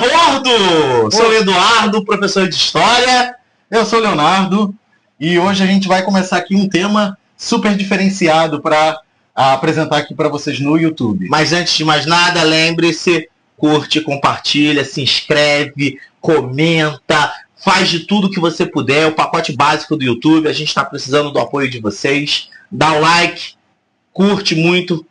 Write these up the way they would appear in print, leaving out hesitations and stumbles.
bordo! Sou o Eduardo, professor de História. Eu sou o Leonardo e hoje a gente vai começar aqui um tema super diferenciado para apresentar aqui para vocês no YouTube. Mas antes de mais nada, lembre-se, curte, compartilha, se inscreve, comenta, faz de tudo que você puder. O pacote básico do YouTube, a gente está precisando do apoio de vocês. Dá o like, curte muito.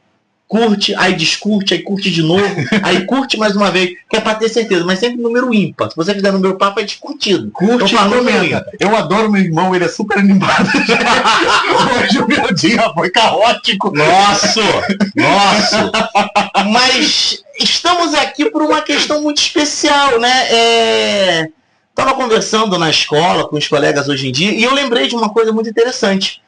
Curte, aí descurte, aí curte de novo, aí curte mais uma vez, que é pra ter certeza, mas sempre número ímpar. Se você fizer número par, é descurtido. Curte e comenta. Eu adoro meu irmão, ele é super animado. Hoje o meu dia foi caótico. Nossa! Mas estamos aqui por uma questão muito especial, né? Tava conversando na escola com os colegas hoje em dia, e eu lembrei de uma coisa muito interessante.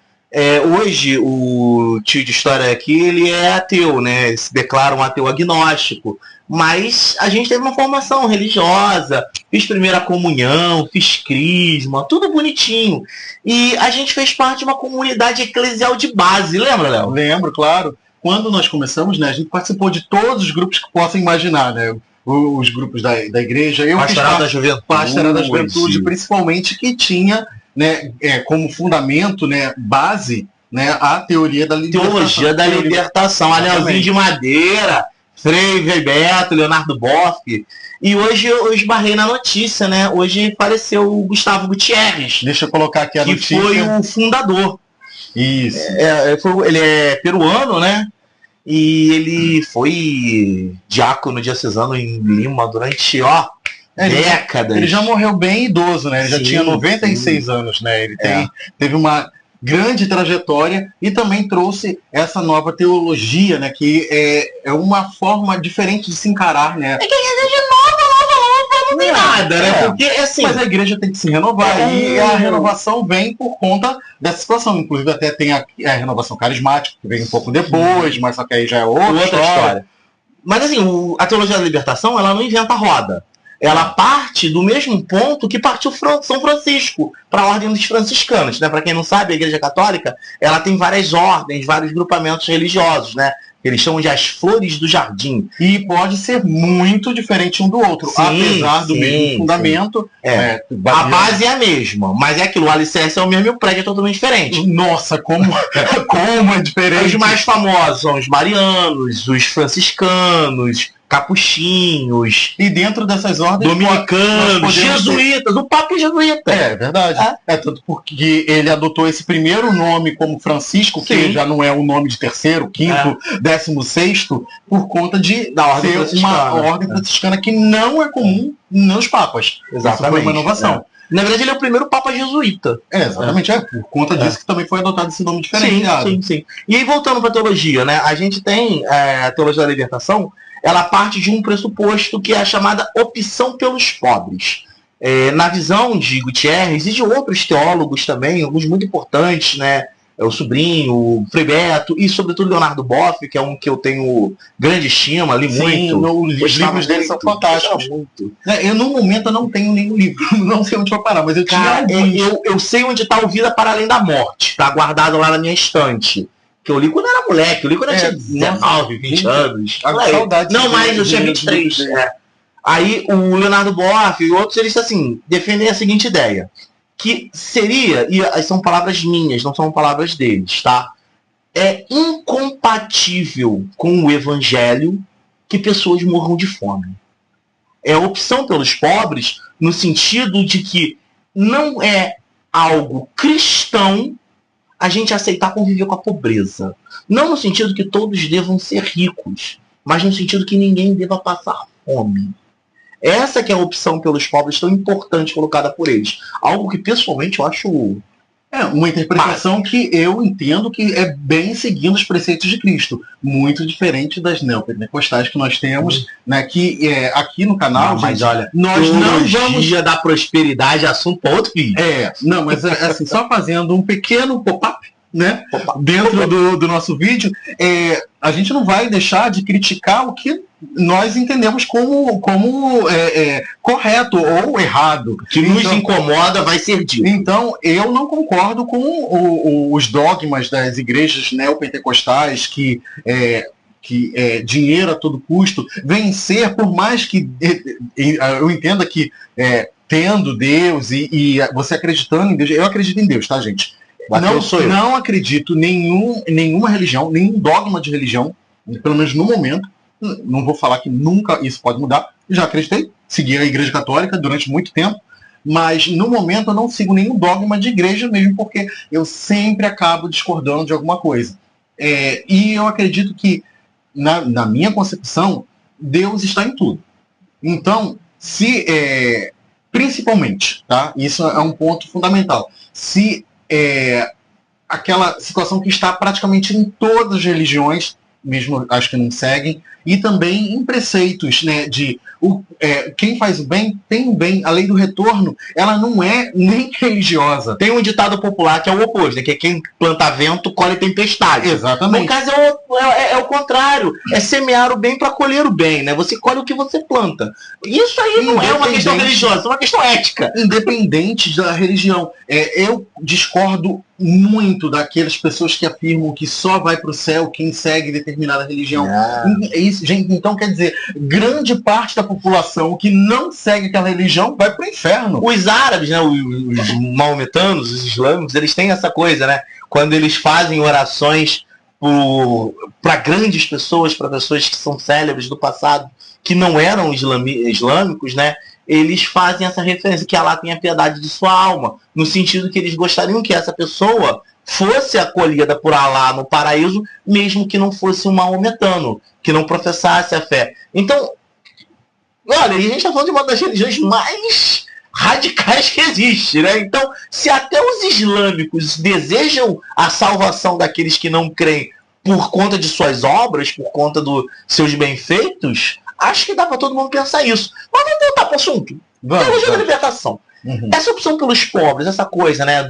Hoje o tio de história aqui, ele é ateu, né? Ele se declara um ateu agnóstico. Mas a gente teve uma formação religiosa, fiz primeira comunhão, fiz crisma, tudo bonitinho. E a gente fez parte de uma comunidade eclesial de base, lembra, Léo? Lembro, claro. Quando nós começamos, né, a gente participou de todos os grupos que possam imaginar, né? Os grupos da igreja. Eu Pastoral da Juventude. Pastoral da Juventude, principalmente, que tinha, né, como fundamento, né, base, né, a teoria da libertação. Teologia da libertação, Anelzinho de Madeira, Frei Beto, Leonardo Boff. E hoje eu esbarrei na notícia, né? Hoje faleceu o Gustavo Gutierrez. Deixa eu colocar aqui a notícia. Que foi o fundador. Isso. Ele é peruano, né? E ele foi diácono diocesano em Lima durante, décadas. Ele já morreu bem idoso, né? Ele já tinha 96 anos, né? Ele teve uma grande trajetória e também trouxe essa nova teologia, né? Que é uma forma diferente de se encarar, né? É que a igreja nova não tem nada, né? Porque, assim... Mas a igreja tem que se renovar e a renovação vem por conta dessa situação. Inclusive até tem a renovação carismática, que vem um pouco depois, mas só que aí já é outra história. Mas assim, a teologia da libertação, ela não inventa a roda. Ela parte do mesmo ponto que partiu São Francisco para a ordem dos franciscanos, né? Para quem não sabe, a Igreja Católica, ela tem várias ordens, vários grupamentos religiosos, né? Eles chamam de as flores do jardim. E pode ser muito diferente um do outro, apesar do mesmo fundamento. A base é a mesma, mas é aquilo, o alicerce é o mesmo e o prédio é totalmente diferente. Nossa, como é diferente. Os mais famosos são os marianos, os franciscanos, capuchinhos, e dentro dessas ordens dominicanos, jesuítas, o Papa é jesuíta. É verdade. Tanto porque ele adotou esse primeiro nome como Francisco, que já não é o nome de terceiro, quinto, 16º, por conta da ordem ser uma ordem franciscana que não é comum nos papas. Exatamente. Essa foi uma inovação. Na verdade, ele é o primeiro Papa jesuíta. Exatamente, por conta disso que também foi adotado esse nome diferenciado. Sim. E aí, voltando para a teologia, né? A gente tem a teologia da libertação. Ela parte de um pressuposto que é a chamada opção pelos pobres. Na visão de Gutierrez e de outros teólogos também, alguns muito importantes, né? O sobrinho, o Frei Beto e, sobretudo, Leonardo Boff, que é um que eu tenho grande estima, li muito. Os livros dele são fantásticos. Eu, no momento, não tenho nenhum livro, não sei onde vai parar, mas eu tinha eu sei onde está o Vida para Além da Morte, está guardado lá na minha estante. Que eu li quando era moleque, eu li quando eu tinha 19, 20 anos. Não, mas eu tinha 23. Aí o Leonardo Boff e outros, eles assim, defendem a seguinte ideia. Que seria, e são palavras minhas, não são palavras deles, tá? É incompatível com o evangelho que pessoas morram de fome. É a opção pelos pobres no sentido de que não é algo cristão a gente aceitar conviver com a pobreza. Não no sentido que todos devam ser ricos, mas no sentido que ninguém deva passar fome. Essa que é a opção pelos pobres tão importante colocada por eles. Algo que, pessoalmente, eu acho... uma interpretação que eu entendo que é bem seguindo os preceitos de Cristo. Muito diferente das neopentecostais que nós temos, né? Que aqui no canal... mas olha, nós não vamos... Dia da prosperidade, assunto para outro vídeo. Mas assim, só fazendo um pequeno pop-up, né? Dentro do nosso vídeo, a gente não vai deixar de criticar o que nós entendemos como correto ou errado. Que nos incomoda vai ser dito. Então, eu não concordo com os dogmas das igrejas neopentecostais que que dinheiro a todo custo, vencer, por mais que eu entenda que tendo Deus e você acreditando em Deus, eu acredito em Deus, tá, gente? Não acredito em nenhuma religião, nenhum dogma de religião, pelo menos no momento. Não vou falar que nunca isso pode mudar. Já acreditei, segui a Igreja Católica durante muito tempo, mas no momento eu não sigo nenhum dogma de igreja, mesmo porque eu sempre acabo discordando de alguma coisa. E eu acredito que, na minha concepção, Deus está em tudo. Então, principalmente, tá? Isso é um ponto fundamental. Se aquela situação que está praticamente em todas as religiões, mesmo as que não seguem, e também em preceitos, né, de quem faz o bem tem o bem. A lei do retorno, ela não é nem religiosa. Tem um ditado popular que é o oposto, né, que é quem planta vento colhe tempestade. Exatamente. No caso é o contrário, é semear o bem para colher o bem, né? Você colhe o que você planta. Isso aí não é uma questão religiosa, é uma questão ética. Independente da religião. Eu discordo muito daquelas pessoas que afirmam que só vai para o céu quem segue determinada religião. Gente, então quer dizer, grande parte da população que não segue aquela religião vai para o inferno. Os árabes, né, os maometanos, os islâmicos, eles têm essa coisa, né? Quando eles fazem orações para grandes pessoas, para pessoas que são célebres do passado, que não eram islâmicos, né? Eles fazem essa referência, que Allah tenha piedade de sua alma, no sentido que eles gostariam que essa pessoa fosse acolhida por Allah no paraíso, mesmo que não fosse um maometano, que não professasse a fé. Então, olha, a gente está falando de uma das religiões mais radicais que existe, né? Então, se até os islâmicos desejam a salvação daqueles que não creem por conta de suas obras, por conta dos seus bem-feitos, acho que dá para todo mundo pensar isso. Mas vamos voltar para o assunto. Teologia da libertação. Uhum. Essa opção pelos pobres, essa coisa, né,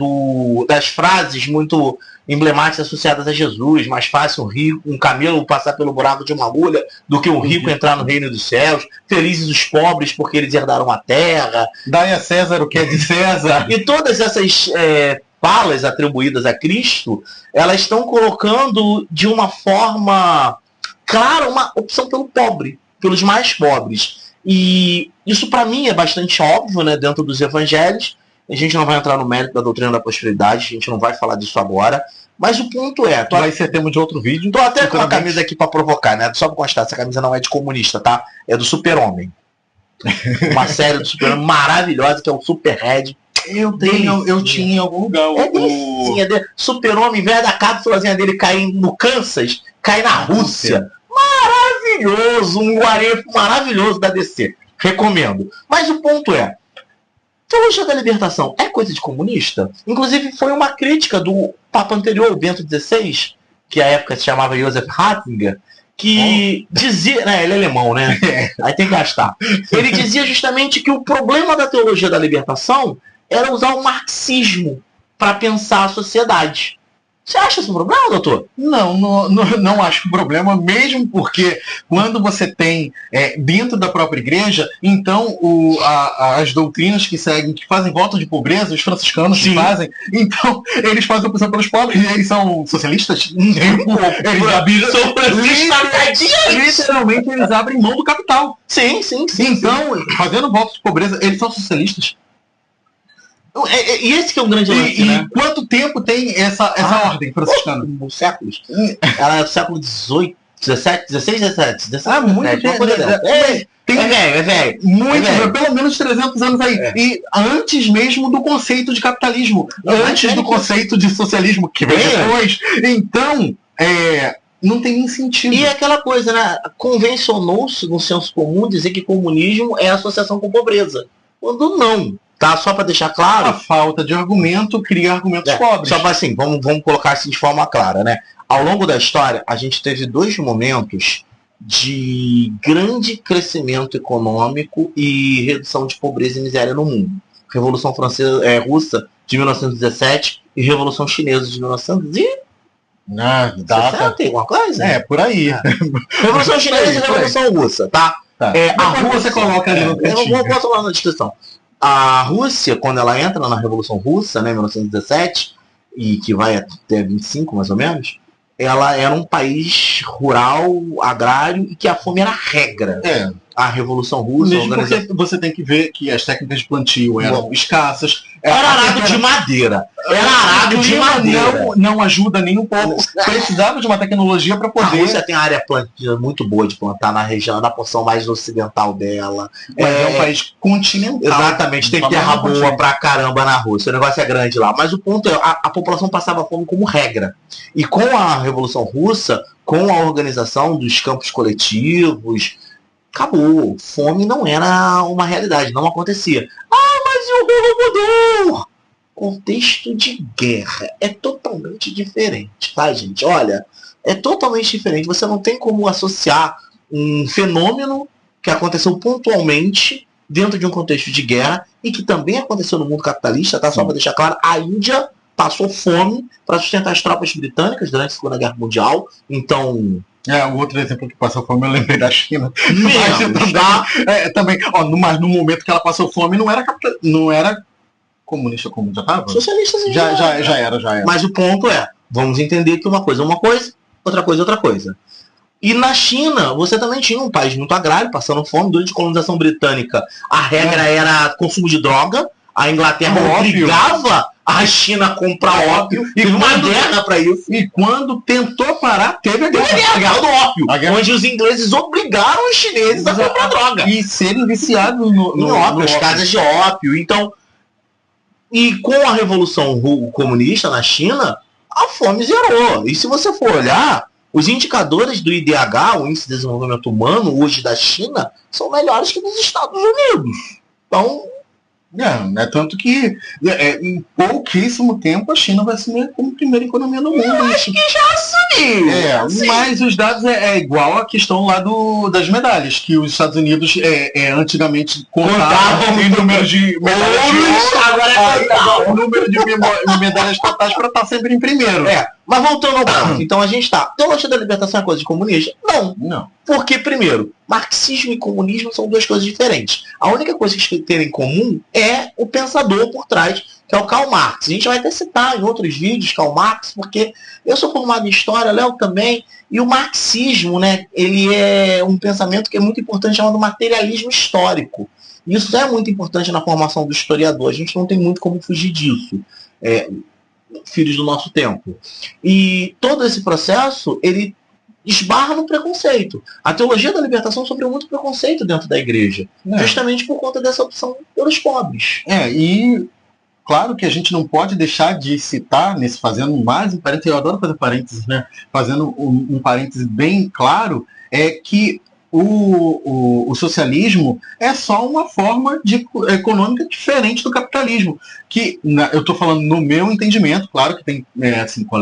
das frases muito emblemáticas associadas a Jesus, mais fácil um camelo passar pelo buraco de uma agulha do que um rico entrar no reino dos céus, felizes os pobres porque eles herdaram a terra, dai a César o que é de César. E todas essas falas atribuídas a Cristo, elas estão colocando de uma forma clara uma opção pelo pobre, pelos mais pobres. E isso para mim é bastante óbvio, né, dentro dos evangelhos. A gente não vai entrar no mérito da doutrina da prosperidade, a gente não vai falar disso agora. Mas o ponto vai ser tema de outro vídeo. Tô até com a camisa aqui para provocar, né? Só para constar, essa camisa não é de comunista, tá? É do Super-Homem. Uma série do Super-Homem maravilhosa, que é o Super Red. Eu tinha em algum lugar. Super-Homem, em vez da cápsulazinha dele cair no Kansas, cai na Rússia. Maravilhoso, um guarefo maravilhoso da DC. Recomendo. Mas o ponto é, teologia da libertação é coisa de comunista? Inclusive foi uma crítica do Papa anterior, o Bento XVI, que à época se chamava Joseph Ratzinger, que dizia, né, ele é alemão, né? Aí tem que gastar. Ele dizia justamente que o problema da teologia da libertação era usar o marxismo para pensar a sociedade. Você acha isso um problema, doutor? Não acho um problema, mesmo porque quando você tem dentro da própria igreja, então as doutrinas que seguem, que fazem voto de pobreza, os franciscanos que fazem, então eles fazem opção pelos pobres e eles são socialistas? Literalmente eles abrem mão do capital. Sim. Então, fazendo voto de pobreza, eles são socialistas. E esse que é um grande lance, né? Quanto tempo tem essa ordem franciscana? Séculos. Ela é do século XVIII, XVII, XVI. Muito tempo. É velho. Muito, pelo menos 300 anos aí. E antes mesmo do conceito de capitalismo. Antes do conceito de socialismo, que vem depois. Então, não tem nem sentido. E aquela coisa, né? Convencionou-se no senso comum dizer que comunismo é associação com pobreza. Quando não. Tá? Só para deixar claro. A falta de argumento cria argumentos pobres. Só para assim, vamos colocar assim de forma clara, né? Ao longo da história, a gente teve 2 momentos de grande crescimento econômico e redução de pobreza e miséria no mundo. Revolução Russa de 1917 e Revolução Chinesa de 1917. Tem alguma coisa? Por aí. Revolução Chinesa e Revolução Russa, tá? A Rússia você coloca ali no cantinho. Eu boto lá na descrição. A Rússia, quando ela entra na Revolução Russa, né, em 1917, e que vai até 25 mais ou menos, ela era um país rural, agrário, e que a fome era a regra. A Revolução Russa... Mesmo porque você tem que ver que as técnicas de plantio eram escassas. Era arado de madeira. Era arado de madeira. Não ajuda nem um pouco. Precisava de uma tecnologia para poder... A Rússia tem área muito boa de plantar na região, na porção mais ocidental dela. Mas é um país continental. Exatamente, tem terra boa pra caramba na Rússia. O negócio é grande lá. Mas o ponto é, a população passava fome como regra. E com a Revolução Russa, com a organização dos campos coletivos, acabou. Fome não era uma realidade, não acontecia. Mas o Holodomor! Contexto de guerra é totalmente diferente, tá, gente? Olha, é totalmente diferente. Você não tem como associar um fenômeno que aconteceu pontualmente dentro de um contexto de guerra e que também aconteceu no mundo capitalista, tá? Só para deixar claro, a Índia passou fome para sustentar as tropas britânicas durante a Segunda Guerra Mundial. Então... o outro exemplo que passou fome, eu lembrei da China. Também, mas no momento que ela passou fome, não era comunista como já estava? Socialista sim. Já era. Mas o ponto é, vamos entender que uma coisa é uma coisa, outra coisa é outra coisa. E na China, você também tinha um país muito agrário, passando fome. Durante a colonização britânica, a regra era consumo de droga. A Inglaterra obrigava a China a comprar ópio. E uma guerra para isso. E quando tentou parar, teve a guerra do ópio. Onde os ingleses obrigaram os chineses a comprar droga. E serem viciados no ópio, as casas de ópio. Então, e com a Revolução Comunista na China, a fome zerou. E se você for olhar, os indicadores do IDH, o Índice de Desenvolvimento Humano, hoje da China, são melhores que dos Estados Unidos. Então... tanto que em pouquíssimo tempo a China vai assumir como primeira economia do mundo. Eu acho que já assumiu. Mas os dados é igual a questão lá das medalhas, que os Estados Unidos antigamente contavam o número de medalhas de ouro, o número de medalhas totais para estar sempre em primeiro. Mas voltando ao ponto, então a gente tá. Teologia da libertação é coisa de comunista? Não. Porque, primeiro, marxismo e comunismo são duas coisas diferentes. A única coisa que eles têm em comum é o pensador por trás, que é o Karl Marx. A gente vai até citar em outros vídeos Karl Marx, porque eu sou formado em história, Léo também, e o marxismo, né, ele é um pensamento que é muito importante, chamado materialismo histórico. Isso é muito importante na formação do historiador, a gente não tem muito como fugir disso. Filhos do nosso tempo. E todo esse processo, ele esbarra no preconceito. A teologia da libertação sofreu muito preconceito dentro da igreja, justamente por conta dessa opção pelos pobres. E claro que a gente não pode deixar de citar, fazendo mais um parênteses, eu adoro fazer parênteses, né? Fazendo um parênteses bem claro, é que o socialismo é só uma forma econômica diferente do capitalismo. Que eu estou falando no meu entendimento, claro que tem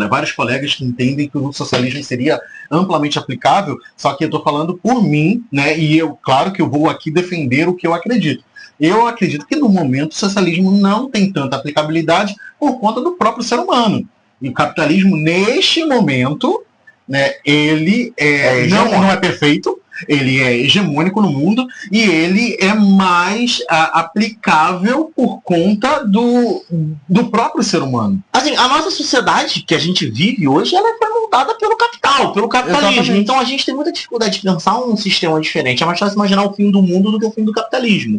vários colegas que entendem que o socialismo seria amplamente aplicável, só que eu estou falando por mim, né? E claro que eu vou aqui defender o que eu acredito. Eu acredito que no momento o socialismo não tem tanta aplicabilidade por conta do próprio ser humano. E o capitalismo, neste momento, né, ele não é perfeito, ele é hegemônico no mundo e ele é mais aplicável por conta do próprio ser humano. Assim, a nossa sociedade que a gente vive hoje, ela foi moldada pelo capital, pelo capitalismo. Exatamente. Então a gente tem muita dificuldade de pensar um sistema diferente. É mais fácil imaginar o fim do mundo do que o fim do capitalismo.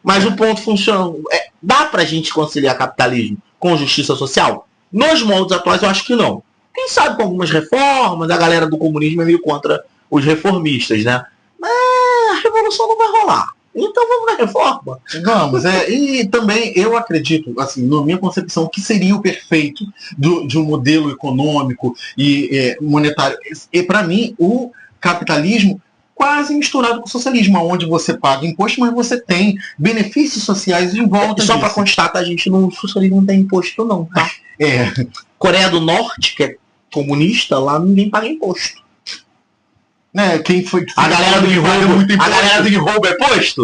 Mas o ponto funciona. Dá pra gente conciliar capitalismo com justiça social? Nos moldes atuais eu acho que não. Quem sabe com algumas reformas, a galera do comunismo é meio contra os reformistas, né? Mas a revolução não vai rolar. Então vamos na reforma. Vamos. E também eu acredito, assim, na minha concepção, que seria o perfeito de um modelo econômico e monetário. E para mim, o capitalismo quase misturado com o socialismo, onde você paga imposto, mas você tem benefícios sociais em volta disso. Só para constar, a gente no socialismo não tem imposto não, tá? Coreia do Norte, que é comunista, lá ninguém paga imposto. Quem foi a galera do roubo, a galera do roubo é posto?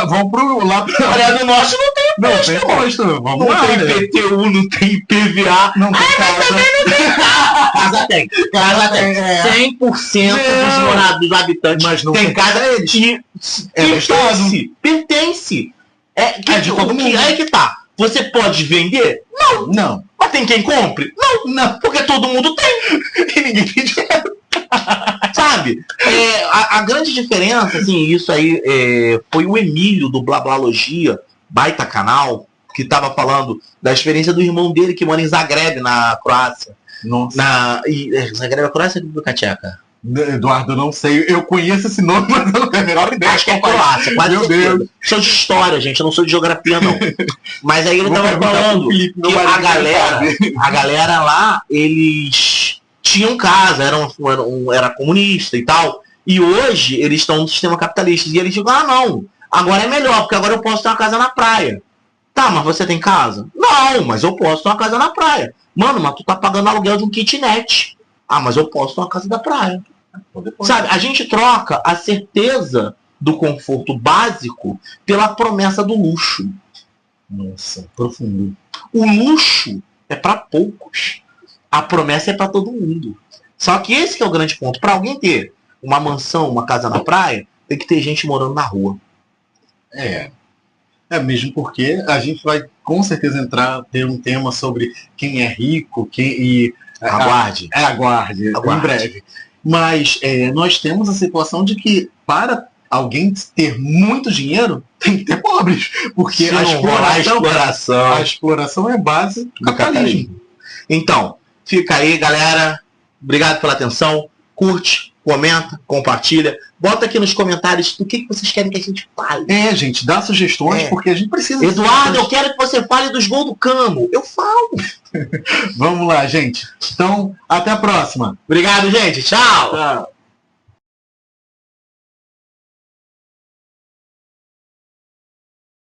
Vamos pro lá. A galera do Norte não tem imposto. Não tem imposto. Vamos lá. Não tem PTU, não tem IPVA. Não tem casa. Casa tem. 100% dos moradores, dos habitantes, mas não tem casa eles. Pertence. De todo mundo. Aí que tá. Você pode vender? Não. Mas tem quem compre? Não, porque todo mundo tem. E ninguém tem dinheiro. Sabe? A grande diferença, assim, isso aí foi o Emílio do Blablalogia, baita canal, que tava falando da experiência do irmão dele que mora em Zagreb, na Croácia. Nossa. Zagreb é Croácia ou República Tcheca? Eduardo, eu não sei. Eu conheço esse nome, mas eu não tenho a menor ideia. Acho que é Croácia, quase Meu certeza. Deus. Sou de história, gente, eu não sou de geografia, não. Mas aí ele tava falando Felipe, que a galera lá, eles tinham casa, era comunista e tal. E hoje eles estão no sistema capitalista. E eles ficam, não, agora é melhor, porque agora eu posso ter uma casa na praia. Tá, mas você tem casa? Não, mas eu posso ter uma casa na praia. Mano, mas tu tá pagando aluguel de um kitnet. Ah, mas eu posso ter uma casa da praia. Sabe, a gente troca a certeza do conforto básico pela promessa do luxo. Nossa, profundo. O luxo é para poucos. A promessa é para todo mundo. Só que esse que é o grande ponto. Para alguém ter uma mansão, uma casa na praia, tem que ter gente morando na rua. É mesmo porque a gente vai com certeza ter um tema sobre quem é rico, Aguarde. Aguarde, em breve. Mas nós temos a situação de que para alguém ter muito dinheiro, tem que ter pobres. Porque a exploração é base do capitalismo. Então, fica aí, galera. Obrigado pela atenção. Curte, comenta, compartilha. Bota aqui nos comentários o que vocês querem que a gente fale. Gente, dá sugestões, porque a gente precisa... Eduardo, eu quero que você fale dos gols do Camo. Eu falo. Vamos lá, gente. Então, até a próxima. Obrigado, gente. Tchau. Tchau.